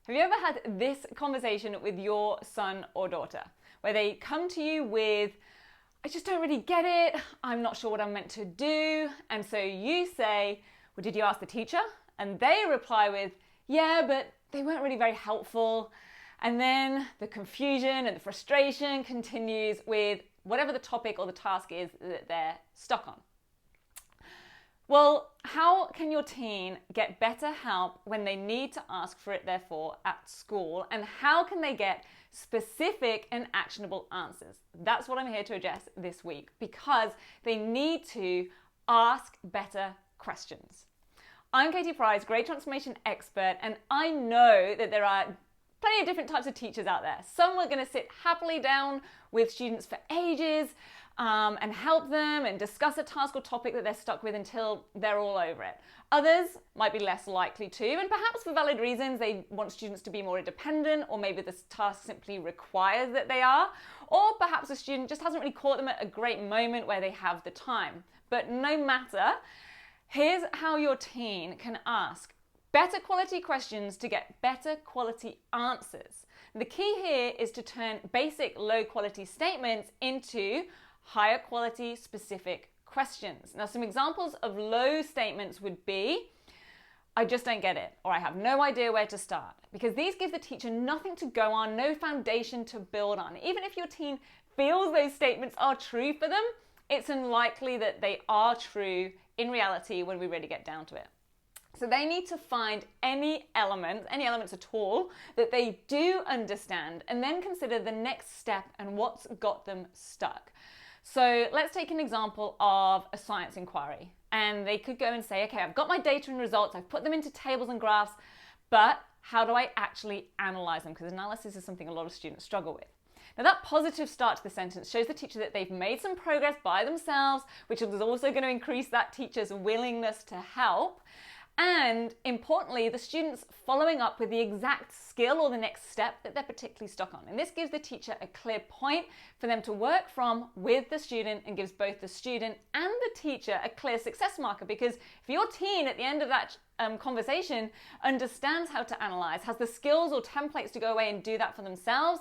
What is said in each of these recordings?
Have you ever had this conversation with your son or daughter where they come to you with, I just don't really get it, I'm not sure what I'm meant to do, and so you say, well, did you ask the teacher? And they reply with, yeah, but they weren't really very helpful. And then the confusion and the frustration continues with whatever the topic or the task is that they're stuck on. Well, how can your teen get better help when they need to ask for it, therefore, at school? And how can they get specific and actionable answers? That's what I'm here to address this week, because they need to ask better questions. I'm Katie Price, Grade Transformation expert, and I know that there are plenty of different types of teachers out there. Some are going to sit happily down with students for ages and help them and discuss a task or topic that they're stuck with until they're all over it. Others might be less likely to, and perhaps for valid reasons. They want students to be more independent, or maybe this task simply requires that they are, or perhaps a student just hasn't really caught them at a great moment where they have the time. But no matter, here's how your teen can ask better quality questions to get better quality answers. The key here is to turn basic low quality statements into higher quality specific questions. Now, some examples of low statements would be, I just don't get it, or I have no idea where to start, because these give the teacher nothing to go on, no foundation to build on. Even if your teen feels those statements are true for them, it's unlikely that they are true in reality when we really get down to it. So they need to find any elements at all that they do understand, and then consider the next step and what's got them stuck. So let's take an example of a science inquiry, and they could go and say, okay, I've got my data and results, I've put them into tables and graphs, but how do I actually analyze them? Because analysis is something a lot of students struggle with. Now, that positive start to the sentence shows the teacher that they've made some progress by themselves, which is also going to increase that teacher's willingness to help. And importantly, the student's following up with the exact skill or the next step that they're particularly stuck on. And this gives the teacher a clear point for them to work from with the student, and gives both the student and the teacher a clear success marker. Because if your teen at the end of that conversation understands how to analyze, has the skills or templates to go away and do that for themselves,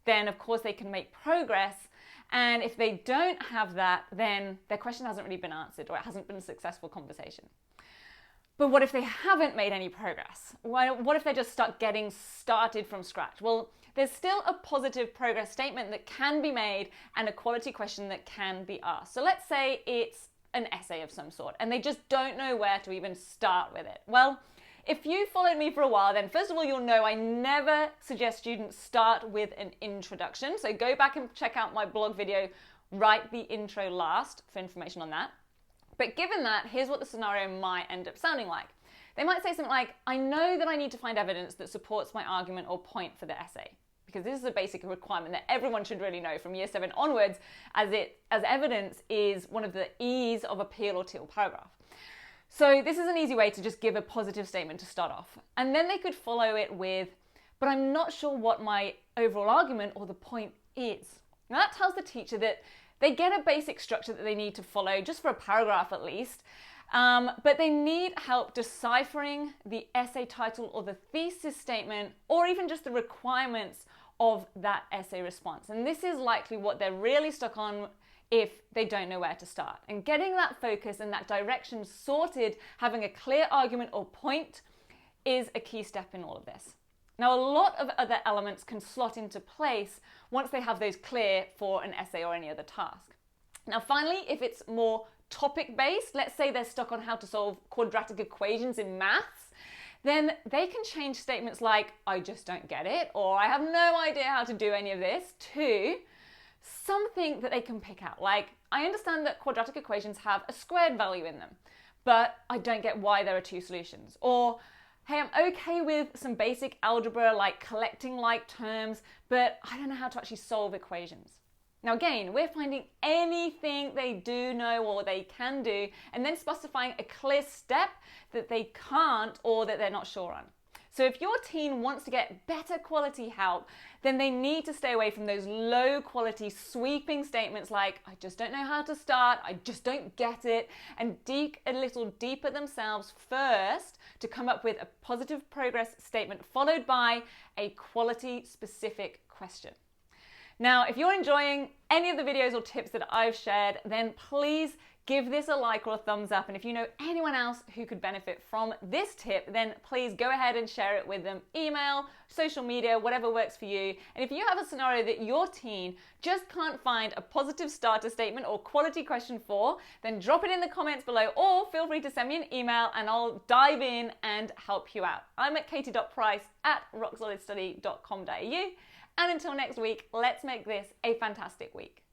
then of course they can make progress. And if they don't have that, then their question hasn't really been answered, or it hasn't been a successful conversation. But what if they haven't made any progress? What if they're just stuck getting started from scratch? Well, there's still a positive progress statement that can be made and a quality question that can be asked. So let's say it's an essay of some sort and they just don't know where to even start with it. Well, if you followed me for a while, then first of all, you'll know I never suggest students start with an introduction. So go back and check out my blog video, Write the Intro Last, for information on that. But given that, here's what the scenario might end up sounding like. They might say something like, I know that I need to find evidence that supports my argument or point for the essay, because this is a basic requirement that everyone should really know from year 7 onwards, as evidence is one of the E's of a PL or TL paragraph. So this is an easy way to just give a positive statement to start off. And then they could follow it with, but I'm not sure what my overall argument or the point is. Now that tells the teacher that they get a basic structure that they need to follow, just for a paragraph at least, but they need help deciphering the essay title or the thesis statement, or even just the requirements of that essay response. And this is likely what they're really stuck on if they don't know where to start. And getting that focus and that direction sorted, having a clear argument or point, is a key step in all of this. Now, a lot of other elements can slot into place once they have those clear for an essay or any other task. Now, finally, if it's more topic-based, let's say they're stuck on how to solve quadratic equations in maths, then they can change statements like, I just don't get it, or I have no idea how to do any of this, to something that they can pick out. Like, I understand that quadratic equations have a squared value in them, but I don't get why there are 2 solutions. Or, hey, I'm okay with some basic algebra, like collecting like terms, but I don't know how to actually solve equations. Now again, we're finding anything they do know or they can do, and then specifying a clear step that they can't or that they're not sure on. So if your teen wants to get better quality help, then they need to stay away from those low quality sweeping statements like, I just don't know how to start, I just don't get it, and dig a little deeper themselves first to come up with a positive progress statement followed by a quality specific question. Now, if you're enjoying any of the videos or tips that I've shared, then please give this a like or a thumbs up. And if you know anyone else who could benefit from this tip, then please go ahead and share it with them. Email, social media, whatever works for you. And if you have a scenario that your teen just can't find a positive starter statement or quality question for, then drop it in the comments below or feel free to send me an email and I'll dive in and help you out. I'm at katie.price@rocksolidstudy.com.au. And until next week, let's make this a fantastic week.